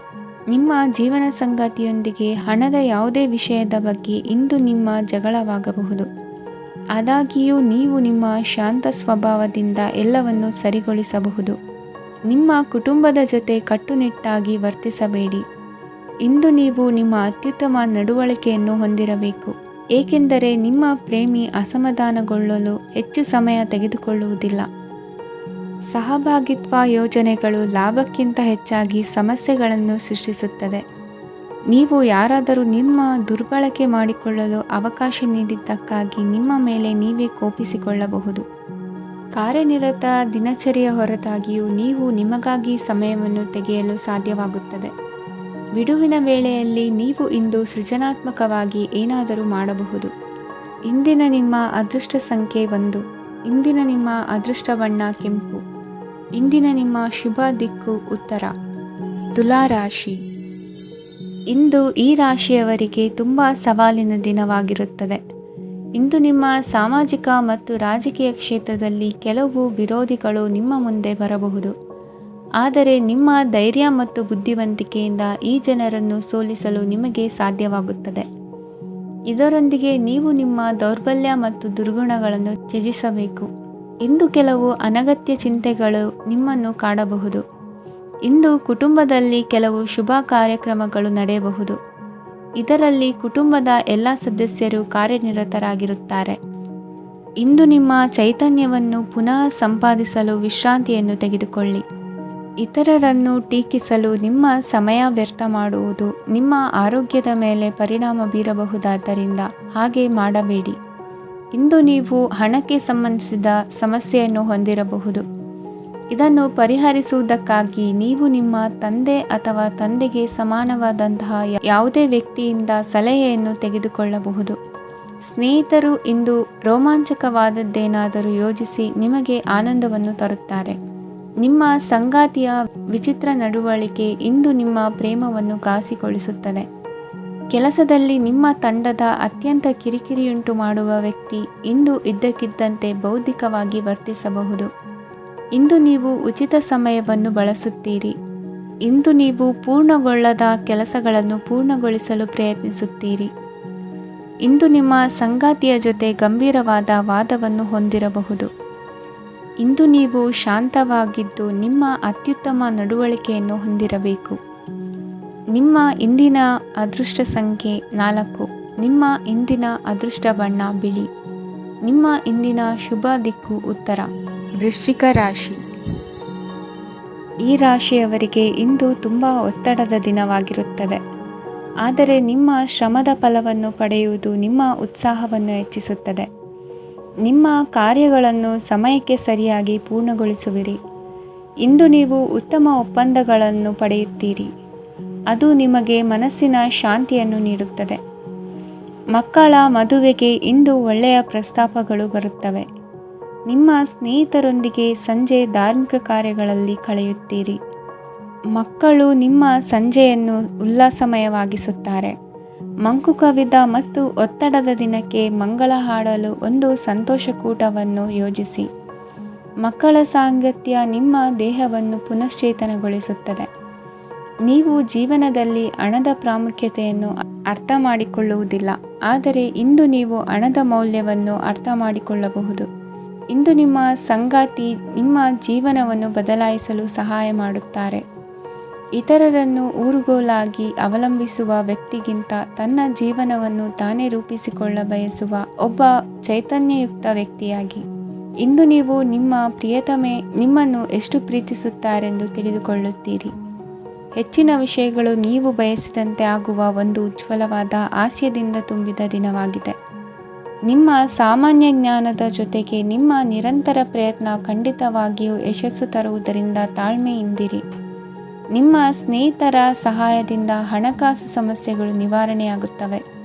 ನಿಮ್ಮ ಜೀವನ ಸಂಗಾತಿಯೊಂದಿಗೆ ಹಣದ ಯಾವುದೇ ವಿಷಯದ ಬಗ್ಗೆ ಇಂದು ನಿಮ್ಮ ಜಗಳವಾಗಬಹುದು. ಆದಾಗ್ಯೂ ನೀವು ನಿಮ್ಮ ಶಾಂತ ಸ್ವಭಾವದಿಂದ ಎಲ್ಲವನ್ನು ಸರಿಗೊಳಿಸಬಹುದು. ನಿಮ್ಮ ಕುಟುಂಬದ ಜೊತೆ ಕಟ್ಟುನಿಟ್ಟಾಗಿ ವರ್ತಿಸಬೇಡಿ. ಇಂದು ನೀವು ನಿಮ್ಮ ಅತ್ಯುತ್ತಮ ನಡವಳಿಕೆಯನ್ನು ಹೊಂದಿರಬೇಕು, ಏಕೆಂದರೆ ನಿಮ್ಮ ಪ್ರೇಮಿ ಅಸಮಾಧಾನಗೊಳ್ಳಲು ಹೆಚ್ಚು ಸಮಯ ತೆಗೆದುಕೊಳ್ಳುವುದಿಲ್ಲ. ಸಹಭಾಗಿತ್ವ ಯೋಜನೆಗಳು ಲಾಭಕ್ಕಿಂತ ಹೆಚ್ಚಾಗಿ ಸಮಸ್ಯೆಗಳನ್ನು ಸೃಷ್ಟಿಸುತ್ತದೆ. ನೀವು ಯಾರಾದರೂ ನಿಮ್ಮ ದುರ್ಬಳಕೆ ಮಾಡಿಕೊಳ್ಳಲು ಅವಕಾಶ ನೀಡಿದ್ದಕ್ಕಾಗಿ ನಿಮ್ಮ ಮೇಲೆ ನೀವೇ ಕೋಪಿಸಿಕೊಳ್ಳಬಹುದು. ಕಾರ್ಯನಿರತ ದಿನಚರಿಯ ಹೊರತಾಗಿಯೂ ನೀವು ನಿಮಗಾಗಿ ಸಮಯವನ್ನು ತೆಗೆಯಲು ಸಾಧ್ಯವಾಗುತ್ತದೆ. ಬಿಡುವಿನ ವೇಳೆಯಲ್ಲಿ ನೀವು ಇಂದು ಸೃಜನಾತ್ಮಕವಾಗಿ ಏನಾದರೂ ಮಾಡಬಹುದು. ಇಂದಿನ ನಿಮ್ಮ ಅದೃಷ್ಟ ಸಂಖ್ಯೆ 1. ಇಂದಿನ ನಿಮ್ಮ ಅದೃಷ್ಟ ಬಣ್ಣ ಕೆಂಪು. ಇಂದಿನ ನಿಮ್ಮ ಶುಭ ದಿಕ್ಕು ಉತ್ತರ. ತುಲಾ ರಾಶಿ. ಇಂದು ಈ ರಾಶಿಯವರಿಗೆ ತುಂಬ ಸವಾಲಿನ ದಿನವಾಗಿರುತ್ತದೆ. ಇಂದು ನಿಮ್ಮ ಸಾಮಾಜಿಕ ಮತ್ತು ರಾಜಕೀಯ ಕ್ಷೇತ್ರದಲ್ಲಿ ಕೆಲವು ವಿರೋಧಿಗಳು ನಿಮ್ಮ ಮುಂದೆ ಬರಬಹುದು. ಆದರೆ ನಿಮ್ಮ ಧೈರ್ಯ ಮತ್ತು ಬುದ್ಧಿವಂತಿಕೆಯಿಂದ ಈ ಜನರನ್ನು ಸೋಲಿಸಲು ನಿಮಗೆ ಸಾಧ್ಯವಾಗುತ್ತದೆ. ಇದರೊಂದಿಗೆ ನೀವು ನಿಮ್ಮ ದೌರ್ಬಲ್ಯ ಮತ್ತು ದುರ್ಗುಣಗಳನ್ನು ತ್ಯಜಿಸಬೇಕು. ಇಂದು ಕೆಲವು ಅನಗತ್ಯ ಚಿಂತೆಗಳು ನಿಮ್ಮನ್ನು ಕಾಡಬಹುದು. ಇಂದು ಕುಟುಂಬದಲ್ಲಿ ಕೆಲವು ಶುಭ ಕಾರ್ಯಕ್ರಮಗಳು ನಡೆಯಬಹುದು. ಇದರಲ್ಲಿ ಕುಟುಂಬದ ಎಲ್ಲ ಸದಸ್ಯರು ಕಾರ್ಯನಿರತರಾಗಿರುತ್ತಾರೆ. ಇಂದು ನಿಮ್ಮ ಚೈತನ್ಯವನ್ನು ಪುನಃ ಸಂಪಾದಿಸಲು ವಿಶ್ರಾಂತಿಯನ್ನು ತೆಗೆದುಕೊಳ್ಳಿ. ಇತರರನ್ನು ಟೀಕಿಸಲು ನಿಮ್ಮ ಸಮಯ ವ್ಯರ್ಥ ಮಾಡುವುದು ನಿಮ್ಮ ಆರೋಗ್ಯದ ಮೇಲೆ ಪರಿಣಾಮ ಬೀರಬಹುದಾದ್ದರಿಂದ ಹಾಗೆ ಮಾಡಬೇಡಿ. ಇಂದು ನೀವು ಹಣಕ್ಕೆ ಸಂಬಂಧಿಸಿದ ಸಮಸ್ಯೆಯನ್ನು ಹೊಂದಿರಬಹುದು. ಇದನ್ನು ಪರಿಹರಿಸುವುದಕ್ಕಾಗಿ ನೀವು ನಿಮ್ಮ ತಂದೆ ಅಥವಾ ತಂದೆಗೆ ಸಮಾನವಾದಂತಹ ಯಾವುದೇ ವ್ಯಕ್ತಿಯಿಂದ ಸಲಹೆಯನ್ನು ತೆಗೆದುಕೊಳ್ಳಬಹುದು. ಸ್ನೇಹಿತರು ಇಂದು ರೋಮಾಂಚಕವಾದದ್ದೇನಾದರೂ ಯೋಜಿಸಿ ನಿಮಗೆ ಆನಂದವನ್ನು ತರುತ್ತಾರೆ. ನಿಮ್ಮ ಸಂಗಾತಿಯ ವಿಚಿತ್ರ ನಡವಳಿಕೆ ಇಂದು ನಿಮ್ಮ ಪ್ರೇಮವನ್ನು ಘಾಸಿಗೊಳಿಸುತ್ತದೆ. ಕೆಲಸದಲ್ಲಿ ನಿಮ್ಮ ತಂಡದ ಅತ್ಯಂತ ಕಿರಿಕಿರಿಯುಂಟು ಮಾಡುವ ವ್ಯಕ್ತಿ ಇಂದು ಇದ್ದಕ್ಕಿದ್ದಂತೆ ಬೌದ್ಧಿಕವಾಗಿ ವರ್ತಿಸಬಹುದು. ಇಂದು ನೀವು ಉಚಿತ ಸಮಯವನ್ನು ಬಳಸುತ್ತೀರಿ. ಇಂದು ನೀವು ಪೂರ್ಣಗೊಳ್ಳದ ಕೆಲಸಗಳನ್ನು ಪೂರ್ಣಗೊಳಿಸಲು ಪ್ರಯತ್ನಿಸುತ್ತೀರಿ. ಇಂದು ನಿಮ್ಮ ಸಂಗಾತಿಯ ಜೊತೆ ಗಂಭೀರವಾದ ವಾದವನ್ನು ಹೊಂದಿರಬಹುದು. ಇಂದು ನೀವು ಶಾಂತವಾಗಿದ್ದು ನಿಮ್ಮ ಅತ್ಯುತ್ತಮ ನಡವಳಿಕೆಯನ್ನು ಹೊಂದಿರಬೇಕು. ನಿಮ್ಮ ಇಂದಿನ ಅದೃಷ್ಟ ಸಂಖ್ಯೆ 4. ನಿಮ್ಮ ಇಂದಿನ ಅದೃಷ್ಟ ಬಣ್ಣ ಬಿಳಿ. ನಿಮ್ಮ ಇಂದಿನ ಶುಭ ದಿಕ್ಕು ಉತ್ತರ. ವೃಶ್ಚಿಕ ರಾಶಿ. ಈ ರಾಶಿಯವರಿಗೆ ಇಂದು ತುಂಬ ಒತ್ತಡದ ದಿನವಾಗಿರುತ್ತದೆ. ಆದರೆ ನಿಮ್ಮ ಶ್ರಮದ ಫಲವನ್ನು ಪಡೆಯುವುದು ನಿಮ್ಮ ಉತ್ಸಾಹವನ್ನು ಹೆಚ್ಚಿಸುತ್ತದೆ. ನಿಮ್ಮ ಕಾರ್ಯಗಳನ್ನು ಸಮಯಕ್ಕೆ ಸರಿಯಾಗಿ ಪೂರ್ಣಗೊಳಿಸುವಿರಿ. ಇಂದು ನೀವು ಉತ್ತಮ ಒಪ್ಪಂದಗಳನ್ನು ಪಡೆಯುತ್ತೀರಿ. ಅದು ನಿಮಗೆ ಮನಸ್ಸಿನ ಶಾಂತಿಯನ್ನು ನೀಡುತ್ತದೆ. ಮಕ್ಕಳ ಮದುವೆಗೆ ಇಂದು ಒಳ್ಳೆಯ ಪ್ರಸ್ತಾಪಗಳು ಬರುತ್ತವೆ. ನಿಮ್ಮ ಸ್ನೇಹಿತರೊಂದಿಗೆ ಸಂಜೆ ಧಾರ್ಮಿಕ ಕಾರ್ಯಗಳಲ್ಲಿ ಕಳೆಯುತ್ತೀರಿ. ಮಕ್ಕಳು ನಿಮ್ಮ ಸಂಜೆಯನ್ನು ಉಲ್ಲಾಸಮಯವಾಗಿಸುತ್ತಾರೆ. ಮಂಕು ಕವಿದ ಮತ್ತು ಒತ್ತಡದ ದಿನಕ್ಕೆ ಮಂಗಳ ಹಾಡಲು ಒಂದು ಸಂತೋಷಕೂಟವನ್ನು ಯೋಜಿಸಿ. ಮಕ್ಕಳ ಸಾಂಗತ್ಯ ನಿಮ್ಮ ದೇಹವನ್ನು ಪುನಶ್ಚೇತನಗೊಳಿಸುತ್ತದೆ. ನೀವು ಜೀವನದಲ್ಲಿ ಹಣದ ಪ್ರಾಮುಖ್ಯತೆಯನ್ನು ಅರ್ಥ ಮಾಡಿಕೊಳ್ಳುವುದಿಲ್ಲ, ಆದರೆ ಇಂದು ನೀವು ಹಣದ ಮೌಲ್ಯವನ್ನು ಅರ್ಥ ಮಾಡಿಕೊಳ್ಳಬಹುದು. ಇಂದು ನಿಮ್ಮ ಸಂಗಾತಿ ನಿಮ್ಮ ಜೀವನವನ್ನು ಬದಲಾಯಿಸಲು ಸಹಾಯ ಮಾಡುತ್ತಾರೆ. ಇತರರನ್ನು ಊರುಗೋಲಾಗಿ ಅವಲಂಬಿಸುವ ವ್ಯಕ್ತಿಗಿಂತ ತನ್ನ ಜೀವನವನ್ನು ತಾನೇ ರೂಪಿಸಿಕೊಳ್ಳ ಬಯಸುವ ಒಬ್ಬ ಚೈತನ್ಯಯುಕ್ತ ವ್ಯಕ್ತಿಯಾಗಿ. ಇಂದು ನೀವು ನಿಮ್ಮ ಪ್ರಿಯತಮೆ ನಿಮ್ಮನ್ನು ಎಷ್ಟು ಪ್ರೀತಿಸುತ್ತಾರೆಂದು ತಿಳಿದುಕೊಳ್ಳುತ್ತೀರಿ. ಹೆಚ್ಚಿನ ವಿಷಯಗಳು ನೀವು ಬಯಸಿದಂತೆ ಆಗುವ ಒಂದು ಉಜ್ವಲವಾದ ಹಾಸ್ಯದಿಂದ ತುಂಬಿದ ದಿನವಾಗಿದೆ. ನಿಮ್ಮ ಸಾಮಾನ್ಯ ಜ್ಞಾನದ ಜೊತೆಗೆ ನಿಮ್ಮ ನಿರಂತರ ಪ್ರಯತ್ನ ಖಂಡಿತವಾಗಿಯೂ ಯಶಸ್ಸು ತರುವುದರಿಂದ ತಾಳ್ಮೆಯಿಂದಿರಿ. ನಿಮ್ಮ ಸ್ನೇಹಿತರ ಸಹಾಯದಿಂದ ಹಣಕಾಸು ಸಮಸ್ಯೆಗಳು ನಿವಾರಣೆಯಾಗುತ್ತವೆ.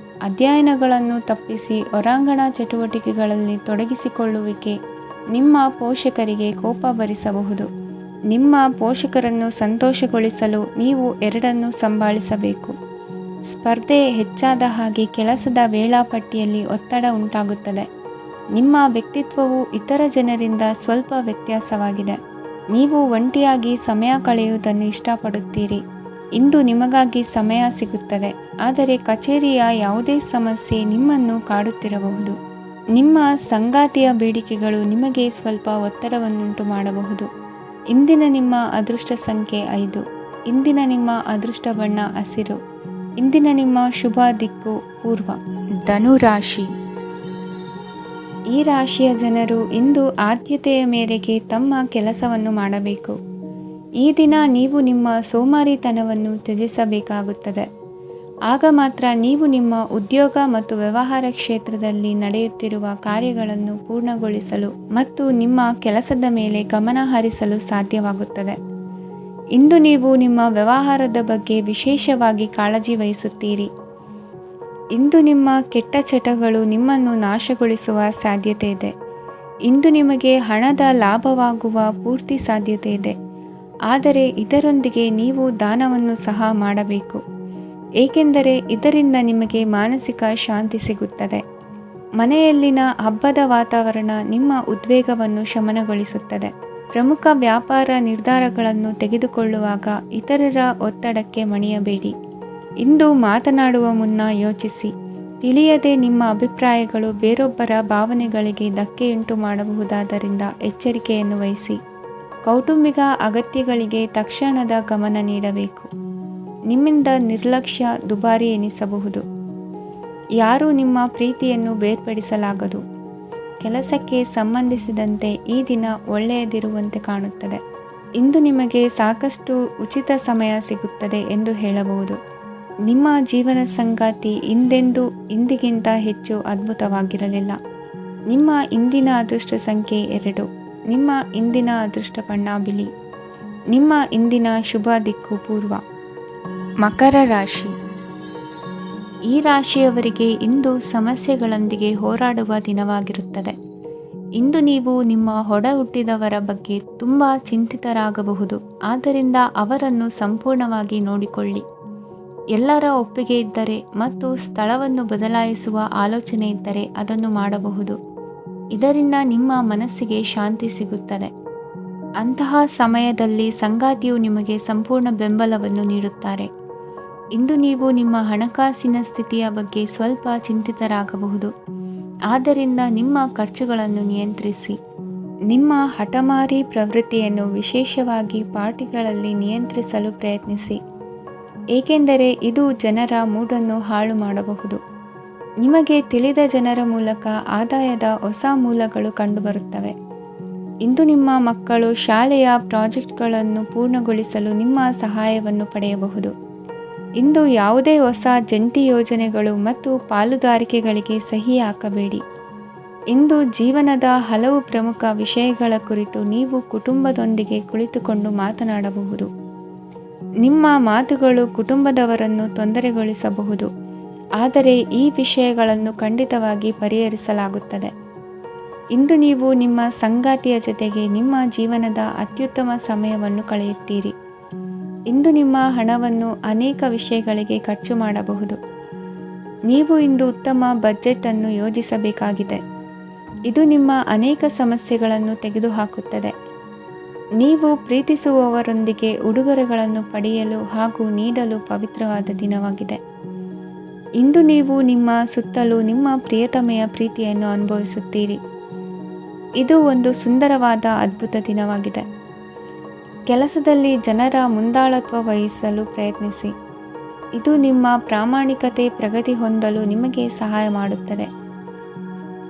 ಅಧ್ಯಯನಗಳನ್ನು ತಪ್ಪಿಸಿ ಹೊರಾಂಗಣ ಚಟುವಟಿಕೆಗಳಲ್ಲಿ ತೊಡಗಿಸಿಕೊಳ್ಳುವಿಕೆ ನಿಮ್ಮ ಪೋಷಕರಿಗೆ ಕೋಪ ಭರಿಸಬಹುದು. ನಿಮ್ಮ ಪೋಷಕರನ್ನು ಸಂತೋಷಗೊಳಿಸಲು ನೀವು ಎರಡನ್ನೂ ಸಂಭಾಳಿಸಬೇಕು. ಸ್ಪರ್ಧೆ ಹೆಚ್ಚಾದ ಹಾಗೆ ಕೆಲಸದ ವೇಳಾಪಟ್ಟಿಯಲ್ಲಿ ಒತ್ತಡ ಉಂಟಾಗುತ್ತದೆ. ನಿಮ್ಮ ವ್ಯಕ್ತಿತ್ವವು ಇತರ ಜನರಿಂದ ಸ್ವಲ್ಪ ವ್ಯತ್ಯಾಸವಾಗಿದೆ. ನೀವು ಒಂಟಿಯಾಗಿ ಸಮಯ ಕಳೆಯುವುದನ್ನು ಇಷ್ಟಪಡುತ್ತೀರಿ. ಇಂದು ನಿಮಗಾಗಿ ಸಮಯ ಸಿಗುತ್ತದೆ, ಆದರೆ ಕಚೇರಿಯ ಯಾವುದೇ ಸಮಸ್ಯೆ ನಿಮ್ಮನ್ನು ಕಾಡುತ್ತಿರಬಹುದು. ನಿಮ್ಮ ಸಂಗಾತಿಯ ಬೇಡಿಕೆಗಳು ನಿಮಗೆ ಸ್ವಲ್ಪ ಒತ್ತಡವನ್ನುಂಟು ಮಾಡಬಹುದು. ಇಂದಿನ ನಿಮ್ಮ ಅದೃಷ್ಟ ಸಂಖ್ಯೆ 5. ಇಂದಿನ ನಿಮ್ಮ ಅದೃಷ್ಟ ಬಣ್ಣ ಹಸಿರು. ಇಂದಿನ ನಿಮ್ಮ ಶುಭ ದಿಕ್ಕು ಪೂರ್ವ. ಧನುರಾಶಿ. ಈ ರಾಶಿಯ ಜನರು ಇಂದು ಆದ್ಯತೆಯ ಮೇರೆಗೆ ತಮ್ಮ ಕೆಲಸವನ್ನು ಮಾಡಬೇಕು. ಈ ದಿನ ನೀವು ನಿಮ್ಮ ಸೋಮಾರಿತನವನ್ನು ತ್ಯಜಿಸಬೇಕಾಗುತ್ತದೆ. ಆಗ ಮಾತ್ರ ನೀವು ನಿಮ್ಮ ಉದ್ಯೋಗ ಮತ್ತು ವ್ಯವಹಾರ ಕ್ಷೇತ್ರದಲ್ಲಿ ನಡೆಯುತ್ತಿರುವ ಕಾರ್ಯಗಳನ್ನು ಪೂರ್ಣಗೊಳಿಸಲು ಮತ್ತು ನಿಮ್ಮ ಕೆಲಸದ ಮೇಲೆ ಗಮನ ಹರಿಸಲು ಸಾಧ್ಯವಾಗುತ್ತದೆ. ಇಂದು ನೀವು ನಿಮ್ಮ ವ್ಯವಹಾರದ ಬಗ್ಗೆ ವಿಶೇಷವಾಗಿ ಕಾಳಜಿ ವಹಿಸುತ್ತೀರಿ. ಇಂದು ನಿಮ್ಮ ಕೆಟ್ಟ ಚಟಗಳು ನಿಮ್ಮನ್ನು ನಾಶಗೊಳಿಸುವ ಸಾಧ್ಯತೆ ಇದೆ. ಇಂದು ನಿಮಗೆ ಹಣದ ಲಾಭವಾಗುವ ಪೂರ್ತಿ ಸಾಧ್ಯತೆ ಇದೆ, ಆದರೆ ಇದರೊಂದಿಗೆ ನೀವು ದಾನವನ್ನು ಸಹ ಮಾಡಬೇಕು, ಏಕೆಂದರೆ ಇದರಿಂದ ನಿಮಗೆ ಮಾನಸಿಕ ಶಾಂತಿ ಸಿಗುತ್ತದೆ. ಮನೆಯಲ್ಲಿನ ಹಬ್ಬದ ವಾತಾವರಣ ನಿಮ್ಮ ಉದ್ವೇಗವನ್ನು ಶಮನಗೊಳಿಸುತ್ತದೆ. ಪ್ರಮುಖ ವ್ಯಾಪಾರ ನಿರ್ಧಾರಗಳನ್ನು ತೆಗೆದುಕೊಳ್ಳುವಾಗ ಇತರರ ಒತ್ತಡಕ್ಕೆ ಮಣಿಯಬೇಡಿ. ಇಂದು ಮಾತನಾಡುವ ಮುನ್ನ ಯೋಚಿಸಿ. ತಿಳಿಯದೆ ನಿಮ್ಮ ಅಭಿಪ್ರಾಯಗಳು ಬೇರೊಬ್ಬರ ಭಾವನೆಗಳಿಗೆ ಧಕ್ಕೆಯುಂಟು ಮಾಡಬಹುದಾದ್ದರಿಂದ ಎಚ್ಚರಿಕೆಯನ್ನು ವಹಿಸಿ. ಕೌಟುಂಬಿಕ ಅಗತ್ಯಗಳಿಗೆ ತಕ್ಷಣದ ಗಮನ ನೀಡಬೇಕು. ನಿಮ್ಮಿಂದ ನಿರ್ಲಕ್ಷ್ಯ ದುಬಾರಿ ಎನಿಸಬಹುದು. ಯಾರೂ ನಿಮ್ಮ ಪ್ರೀತಿಯನ್ನು ಬೇರ್ಪಡಿಸಲಾಗದು. ಕೆಲಸಕ್ಕೆ ಸಂಬಂಧಿಸಿದಂತೆ ಈ ದಿನ ಒಳ್ಳೆಯದಿರುವಂತೆ ಕಾಣುತ್ತದೆ. ಇಂದು ನಿಮಗೆ ಸಾಕಷ್ಟು ಉಚಿತ ಸಮಯ ಸಿಗುತ್ತದೆ ಎಂದು ಹೇಳಬಹುದು. ನಿಮ್ಮ ಜೀವನ ಸಂಗಾತಿ ಇಂದಿಗಿಂತ ಹೆಚ್ಚು ಅದ್ಭುತವಾಗಿರಲಿಲ್ಲ. ನಿಮ್ಮ ಇಂದಿನ ಅದೃಷ್ಟ ಸಂಖ್ಯೆ 2. ನಿಮ್ಮ ಇಂದಿನ ಅದೃಷ್ಟ ಬಣ್ಣ ಬಿಳಿ. ನಿಮ್ಮ ಇಂದಿನ ಶುಭ ದಿಕ್ಕು ಪೂರ್ವ. ಮಕರ ರಾಶಿ. ಈ ರಾಶಿಯವರಿಗೆ ಇಂದು ಸಮಸ್ಯೆಗಳೊಂದಿಗೆ ಹೋರಾಡುವ ದಿನವಾಗಿರುತ್ತದೆ. ಇಂದು ನೀವು ನಿಮ್ಮ ಒಡ ಹುಟ್ಟಿದವರ ಬಗ್ಗೆ ತುಂಬ ಚಿಂತಿತರಾಗಬಹುದು. ಆದ್ದರಿಂದ ಅವರನ್ನು ಸಂಪೂರ್ಣವಾಗಿ ನೋಡಿಕೊಳ್ಳಿ. ಎಲ್ಲರ ಒಪ್ಪಿಗೆ ಇದ್ದರೆ ಮತ್ತು ಸ್ಥಳವನ್ನು ಬದಲಾಯಿಸುವ ಆಲೋಚನೆ ಇದ್ದರೆ ಅದನ್ನು ಮಾಡಬಹುದು. ಇದರಿಂದ ನಿಮ್ಮ ಮನಸ್ಸಿಗೆ ಶಾಂತಿ ಸಿಗುತ್ತದೆ. ಅಂತಹ ಸಮಯದಲ್ಲಿ ಸಂಗಾತಿಯು ನಿಮಗೆ ಸಂಪೂರ್ಣ ಬೆಂಬಲವನ್ನು ನೀಡುತ್ತಾರೆ. ಇಂದು ನೀವು ನಿಮ್ಮ ಹಣಕಾಸಿನ ಸ್ಥಿತಿಯ ಬಗ್ಗೆ ಸ್ವಲ್ಪ ಚಿಂತಿತರಾಗಬಹುದು. ಆದ್ದರಿಂದ ನಿಮ್ಮ ಖರ್ಚುಗಳನ್ನು ನಿಯಂತ್ರಿಸಿ. ನಿಮ್ಮ ಹಠಮಾರಿ ಪ್ರವೃತ್ತಿಯನ್ನು ವಿಶೇಷವಾಗಿ ಪಾರ್ಟಿಗಳಲ್ಲಿ ನಿಯಂತ್ರಿಸಲು ಪ್ರಯತ್ನಿಸಿ, ಏಕೆಂದರೆ ಇದು ಜನರ ಮೂಡನ್ನು ಹಾಳು ಮಾಡಬಹುದು. ನಿಮಗೆ ತಿಳಿದ ಜನರ ಮೂಲಕ ಆದಾಯದ ಹೊಸ ಮೂಲಗಳು ಕಂಡುಬರುತ್ತವೆ. ಇಂದು ನಿಮ್ಮ ಮಕ್ಕಳು ಶಾಲೆಯ ಪ್ರಾಜೆಕ್ಟ್ಗಳನ್ನು ಪೂರ್ಣಗೊಳಿಸಲು ನಿಮ್ಮ ಸಹಾಯವನ್ನು ಪಡೆಯಬಹುದು. ಇಂದು ಯಾವುದೇ ಹೊಸ ಜಂಟಿ ಯೋಜನೆಗಳು ಮತ್ತು ಪಾಲುದಾರಿಕೆಗಳಿಗೆ ಸಹಿ ಹಾಕಬೇಡಿ. ಇಂದು ಜೀವನದ ಹಲವು ಪ್ರಮುಖ ವಿಷಯಗಳ ಕುರಿತು ನೀವು ಕುಟುಂಬದೊಂದಿಗೆ ಕುಳಿತುಕೊಂಡು ಮಾತನಾಡಬಹುದು. ನಿಮ್ಮ ಮಾತುಗಳು ಕುಟುಂಬದವರನ್ನು ತೊಂದರೆಗೊಳಿಸಬಹುದು, ಆದರೆ ಈ ವಿಷಯಗಳನ್ನು ಖಂಡಿತವಾಗಿ ಪರಿಹರಿಸಲಾಗುತ್ತದೆ. ಇಂದು ನೀವು ನಿಮ್ಮ ಸಂಗಾತಿಯ ಜೊತೆಗೆ ನಿಮ್ಮ ಜೀವನದ ಅತ್ಯುತ್ತಮ ಸಮಯವನ್ನು ಕಳೆಯುತ್ತೀರಿ. ಇಂದು ನಿಮ್ಮ ಹಣವನ್ನು ಅನೇಕ ವಿಷಯಗಳಿಗೆ ಖರ್ಚು ಮಾಡಬಹುದು. ನೀವು ಇಂದು ಉತ್ತಮ ಬಜೆಟ್ ಅನ್ನು ಯೋಜಿಸಬೇಕಾಗಿದೆ. ಇದು ನಿಮ್ಮ ಅನೇಕ ಸಮಸ್ಯೆಗಳನ್ನು ತೆಗೆದುಹಾಕುತ್ತದೆ. ನೀವು ಪ್ರೀತಿಸುವವರೊಂದಿಗೆ ಉಡುಗೊರೆಗಳನ್ನು ಪಡೆಯಲು ಹಾಗೂ ನೀಡಲು ಪವಿತ್ರವಾದ ದಿನವಾಗಿದೆ. ಇಂದು ನೀವು ನಿಮ್ಮ ಸುತ್ತಲೂ ನಿಮ್ಮ ಪ್ರಿಯತಮೆಯ ಪ್ರೀತಿಯನ್ನು ಅನುಭವಿಸುತ್ತೀರಿ. ಇದು ಒಂದು ಸುಂದರವಾದ ಅದ್ಭುತ ದಿನವಾಗಿದೆ. ಕೆಲಸದಲ್ಲಿ ಜನರ ಮುಂದಾಳತ್ವ ವಹಿಸಲು ಪ್ರಯತ್ನಿಸಿ. ಇದು ನಿಮ್ಮ ಪ್ರಾಮಾಣಿಕತೆ ಪ್ರಗತಿ ಹೊಂದಲು ನಿಮಗೆ ಸಹಾಯ ಮಾಡುತ್ತದೆ.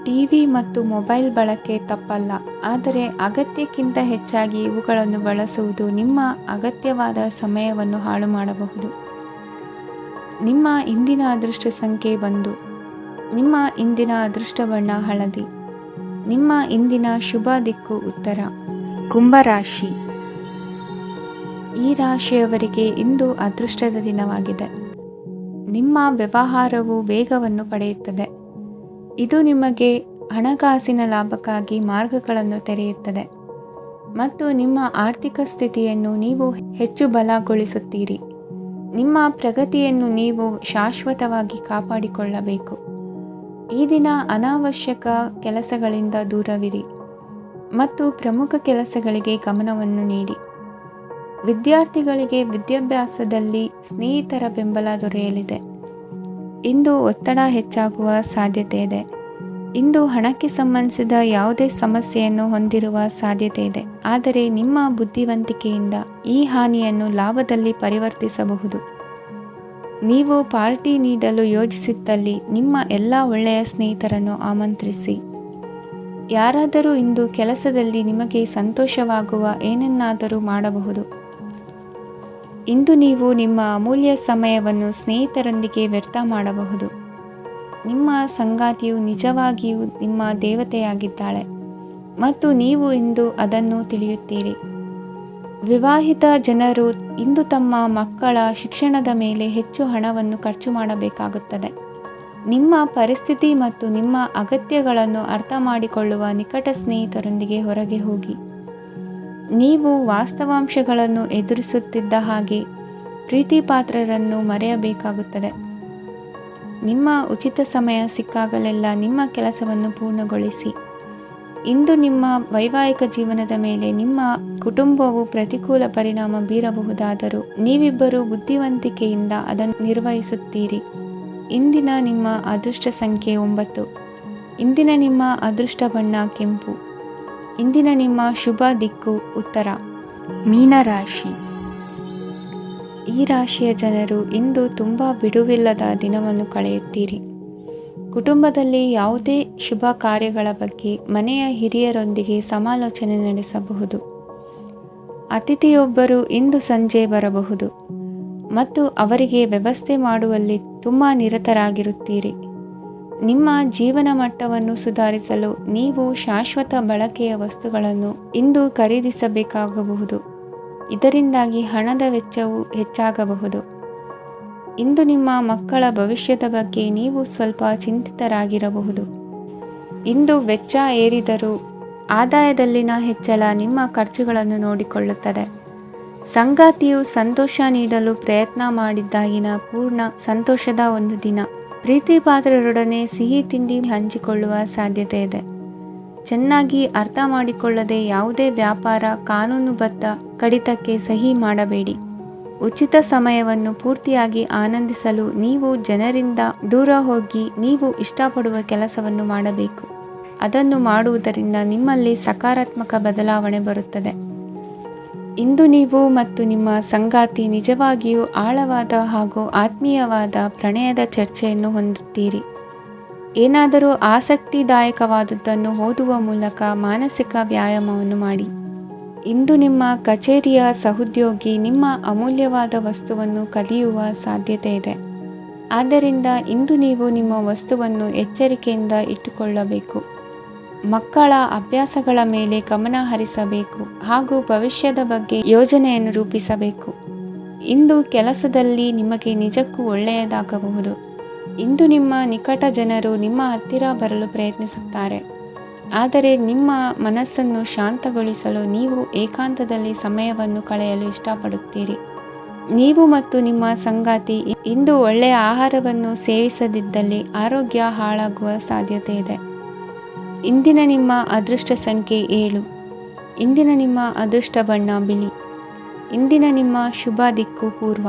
ಟಿವಿ ಮತ್ತು ಮೊಬೈಲ್ ಬಳಕೆ ತಪ್ಪಲ್ಲ, ಆದರೆ ಅಗತ್ಯಕ್ಕಿಂತ ಹೆಚ್ಚಾಗಿ ಇವುಗಳನ್ನು ಬಳಸುವುದು ನಿಮ್ಮ ಅಗತ್ಯವಾದ ಸಮಯವನ್ನು ಹಾಳು ಮಾಡಬಹುದು. ನಿಮ್ಮ ಇಂದಿನ ಅದೃಷ್ಟ ಸಂಖ್ಯೆ 1. ನಿಮ್ಮ ಇಂದಿನ ಅದೃಷ್ಟ ಬಣ್ಣ ಹಳದಿ. ನಿಮ್ಮ ಇಂದಿನ ಶುಭ ದಿಕ್ಕು ಉತ್ತರ. ಕುಂಭರಾಶಿ. ಈ ರಾಶಿಯವರಿಗೆ ಇಂದು ಅದೃಷ್ಟದ ದಿನವಾಗಿದೆ. ನಿಮ್ಮ ವ್ಯವಹಾರವು ವೇಗವನ್ನು ಪಡೆಯುತ್ತದೆ. ಇದು ನಿಮಗೆ ಹಣಕಾಸಿನ ಲಾಭಕ್ಕಾಗಿ ಮಾರ್ಗಗಳನ್ನು ತೆರೆಯುತ್ತದೆ ಮತ್ತು ನಿಮ್ಮ ಆರ್ಥಿಕ ಸ್ಥಿತಿಯನ್ನು ನೀವು ಹೆಚ್ಚು ಬಲಗೊಳಿಸುತ್ತೀರಿ. ನಿಮ್ಮ ಪ್ರಗತಿಯನ್ನು ನೀವು ಶಾಶ್ವತವಾಗಿ ಕಾಪಾಡಿಕೊಳ್ಳಬೇಕು. ಈ ದಿನ ಅನಾವಶ್ಯಕ ಕೆಲಸಗಳಿಂದ ದೂರವಿರಿ ಮತ್ತು ಪ್ರಮುಖ ಕೆಲಸಗಳಿಗೆ ಗಮನವನ್ನು ನೀಡಿ. ವಿದ್ಯಾರ್ಥಿಗಳಿಗೆ ವಿದ್ಯಾಭ್ಯಾಸದಲ್ಲಿ ಸ್ನೇಹಿತರ ಬೆಂಬಲ ದೊರೆಯಲಿದೆ. ಇಂದು ಒತ್ತಡ ಹೆಚ್ಚಾಗುವ ಸಾಧ್ಯತೆ ಇದೆ. ಇಂದು ಹಣಕ್ಕೆ ಸಂಬಂಧಿಸಿದ ಯಾವುದೇ ಸಮಸ್ಯೆಯನ್ನು ಹೊಂದಿರುವ ಸಾಧ್ಯತೆ ಇದೆ, ಆದರೆ ನಿಮ್ಮ ಬುದ್ಧಿವಂತಿಕೆಯಿಂದ ಈ ಹಾನಿಯನ್ನು ಲಾಭದಲ್ಲಿ ಪರಿವರ್ತಿಸಬಹುದು. ನೀವು ಪಾರ್ಟಿ ನೀಡಲು ಯೋಜಿಸಿದ್ದಲ್ಲಿ ನಿಮ್ಮ ಎಲ್ಲ ಒಳ್ಳೆಯ ಸ್ನೇಹಿತರನ್ನು ಆಮಂತ್ರಿಸಿ. ಯಾರಾದರೂ ಇಂದು ಕೆಲಸದಲ್ಲಿ ನಿಮಗೆ ಸಂತೋಷವಾಗುವ ಏನನ್ನಾದರೂ ಮಾಡಬಹುದು. ಇಂದು ನೀವು ನಿಮ್ಮ ಅಮೂಲ್ಯ ಸಮಯವನ್ನು ಸ್ನೇಹಿತರೊಂದಿಗೆ ವ್ಯರ್ಥ ಮಾಡಬಹುದು. ನಿಮ್ಮ ಸಂಗಾತಿಯು ನಿಜವಾಗಿಯೂ ನಿಮ್ಮ ದೇವತೆಯಾಗಿದ್ದಾಳೆ ಮತ್ತು ನೀವು ಇಂದು ಅದನ್ನು ತಿಳಿಯುತ್ತೀರಿ. ವಿವಾಹಿತ ಜನರು ಇಂದು ತಮ್ಮ ಮಕ್ಕಳ ಶಿಕ್ಷಣದ ಮೇಲೆ ಹೆಚ್ಚು ಹಣವನ್ನು ಖರ್ಚು ಮಾಡಬೇಕಾಗುತ್ತದೆ. ನಿಮ್ಮ ಪರಿಸ್ಥಿತಿ ಮತ್ತು ನಿಮ್ಮ ಅಗತ್ಯಗಳನ್ನು ಅರ್ಥ ಮಾಡಿಕೊಳ್ಳುವ ನಿಕಟ ಸ್ನೇಹಿತರೊಂದಿಗೆ ಹೊರಗೆ ಹೋಗಿ. ನೀವು ವಾಸ್ತವಾಂಶಗಳನ್ನು ಎದುರಿಸುತ್ತಿದ್ದ ಹಾಗೆ ಪ್ರೀತಿಪಾತ್ರರನ್ನು ಮರೆಯಬೇಕಾಗುತ್ತದೆ. ನಿಮ್ಮ ಉಚಿತ ಸಮಯ ಸಿಕ್ಕಾಗಲೆಲ್ಲ ನಿಮ್ಮ ಕೆಲಸವನ್ನು ಪೂರ್ಣಗೊಳಿಸಿ. ಇಂದು ನಿಮ್ಮ ವೈವಾಹಿಕ ಜೀವನದ ಮೇಲೆ ನಿಮ್ಮ ಕುಟುಂಬವು ಪ್ರತಿಕೂಲ ಪರಿಣಾಮ ಬೀರಬಹುದಾದರೂ ನೀವಿಬ್ಬರು ಬುದ್ಧಿವಂತಿಕೆಯಿಂದ ಅದನ್ನು ನಿರ್ವಹಿಸುತ್ತೀರಿ. ಇಂದಿನ ನಿಮ್ಮ ಅದೃಷ್ಟ ಸಂಖ್ಯೆ 9. ಇಂದಿನ ನಿಮ್ಮ ಅದೃಷ್ಟ ಬಣ್ಣ ಕೆಂಪು. ಇಂದಿನ ನಿಮ್ಮ ಶುಭ ದಿಕ್ಕು ಉತ್ತರ. ಮೀನರಾಶಿ. ಈ ರಾಶಿಯ ಜನರು ಇಂದು ತುಂಬ ಬಿಡುವಿಲ್ಲದ ದಿನವನ್ನು ಕಳೆಯುತ್ತೀರಿ. ಕುಟುಂಬದಲ್ಲಿ ಯಾವುದೇ ಶುಭ ಕಾರ್ಯಗಳ ಬಗ್ಗೆ ಮನೆಯ ಹಿರಿಯರೊಂದಿಗೆ ಸಮಾಲೋಚನೆ ನಡೆಸಬಹುದು. ಅತಿಥಿಯೊಬ್ಬರು ಇಂದು ಸಂಜೆ ಬರಬಹುದು ಮತ್ತು ಅವರಿಗೆ ವ್ಯವಸ್ಥೆ ಮಾಡುವಲ್ಲಿ ತುಂಬ ನಿರತರಾಗಿರುತ್ತೀರಿ. ನಿಮ್ಮ ಜೀವನ ಮಟ್ಟವನ್ನು ಸುಧಾರಿಸಲು ನೀವು ಶಾಶ್ವತ ಬಳಕೆಯ ವಸ್ತುಗಳನ್ನು ಇಂದು ಖರೀದಿಸಬೇಕಾಗಬಹುದು. ಇದರಿಂದಾಗಿ ಹಣದ ವೆಚ್ಚವು ಹೆಚ್ಚಾಗಬಹುದು. ಇಂದು ನಿಮ್ಮ ಮಕ್ಕಳ ಭವಿಷ್ಯದ ಬಗ್ಗೆ ನೀವು ಸ್ವಲ್ಪ ಚಿಂತಿತರಾಗಿರಬಹುದು. ಇಂದು ವೆಚ್ಚ ಏರಿದರೂ ಆದಾಯದಲ್ಲಿನ ಹೆಚ್ಚಳ ನಿಮ್ಮ ಖರ್ಚುಗಳನ್ನು ನೋಡಿಕೊಳ್ಳುತ್ತದೆ. ಸಂಗಾತಿಯು ಸಂತೋಷ ನೀಡಲು ಪ್ರಯತ್ನ ಮಾಡಿದ್ದಾಗಿನ ಪೂರ್ಣ ಸಂತೋಷದ ಒಂದು ದಿನ. ಪ್ರೀತಿ ಪಾತ್ರರೊಡನೆ ಸಿಹಿ ತಿಂಡಿ ಹಂಚಿಕೊಳ್ಳುವ ಸಾಧ್ಯತೆ ಇದೆ. ಚೆನ್ನಾಗಿ ಅರ್ಥ ಮಾಡಿಕೊಳ್ಳದೆ ಯಾವುದೇ ವ್ಯಾಪಾರ ಕಾನೂನುಬದ್ಧ ಕಡಿತಕ್ಕೆ ಸಹಿ ಮಾಡಬೇಡಿ. ಉಚಿತ ಸಮಯವನ್ನು ಪೂರ್ತಿಯಾಗಿ ಆನಂದಿಸಲು ನೀವು ಜನರಿಂದ ದೂರ ಹೋಗಿ ನೀವು ಇಷ್ಟಪಡುವ ಕೆಲಸವನ್ನು ಮಾಡಬೇಕು. ಅದನ್ನು ಮಾಡುವುದರಿಂದ ನಿಮ್ಮಲ್ಲಿ ಸಕಾರಾತ್ಮಕ ಬದಲಾವಣೆ ಬರುತ್ತದೆ. ಇಂದು ನೀವು ಮತ್ತು ನಿಮ್ಮ ಸಂಗಾತಿ ನಿಜವಾಗಿಯೂ ಆಳವಾದ ಹಾಗೂ ಆತ್ಮೀಯವಾದ ಪ್ರಣಯದ ಚರ್ಚೆಯನ್ನು ಹೊಂದುತ್ತೀರಿ. ಏನಾದರೂ ಆಸಕ್ತಿದಾಯಕವಾದುದನ್ನು ಓದುವ ಮೂಲಕ ಮಾನಸಿಕ ವ್ಯಾಯಾಮವನ್ನು ಮಾಡಿ. ಇಂದು ನಿಮ್ಮ ಕಚೇರಿಯ ಸಹೋದ್ಯೋಗಿ ನಿಮ್ಮ ಅಮೂಲ್ಯವಾದ ವಸ್ತುವನ್ನು ಕದಿಯುವ ಸಾಧ್ಯತೆ ಇದೆ. ಆದ್ದರಿಂದ ಇಂದು ನೀವು ನಿಮ್ಮ ವಸ್ತುವನ್ನು ಎಚ್ಚರಿಕೆಯಿಂದ ಇಟ್ಟುಕೊಳ್ಳಬೇಕು. ಮಕ್ಕಳ ಅಭ್ಯಾಸಗಳ ಮೇಲೆ ಗಮನ ಹರಿಸಬೇಕು ಹಾಗೂ ಭವಿಷ್ಯದ ಬಗ್ಗೆ ಯೋಜನೆಯನ್ನು ರೂಪಿಸಬೇಕು. ಇಂದು ಕೆಲಸದಲ್ಲಿ ನಿಮಗೆ ನಿಜಕ್ಕೂ ಒಳ್ಳೆಯದಾಗಬಹುದು. ಇಂದು ನಿಮ್ಮ ನಿಕಟ ಜನರು ನಿಮ್ಮ ಹತ್ತಿರ ಬರಲು ಪ್ರಯತ್ನಿಸುತ್ತಾರೆ. ಆದರೆ ನಿಮ್ಮ ಮನಸ್ಸನ್ನು ಶಾಂತಗೊಳಿಸಲು ನೀವು ಏಕಾಂತದಲ್ಲಿ ಸಮಯವನ್ನು ಕಳೆಯಲು ಇಷ್ಟಪಡುತ್ತೀರಿ. ನೀವು ಮತ್ತು ನಿಮ್ಮ ಸಂಗಾತಿ ಇಂದು ಒಳ್ಳೆಯ ಆಹಾರವನ್ನು ಸೇವಿಸದಿದ್ದಲ್ಲಿ ಆರೋಗ್ಯ ಹಾಳಾಗುವ ಸಾಧ್ಯತೆ ಇದೆ. ಇಂದಿನ ನಿಮ್ಮ ಅದೃಷ್ಟ ಸಂಖ್ಯೆ 7. ಇಂದಿನ ನಿಮ್ಮ ಅದೃಷ್ಟ ಬಣ್ಣ ಬಿಳಿ. ಇಂದಿನ ನಿಮ್ಮ ಶುಭ ದಿಕ್ಕು ಪೂರ್ವ.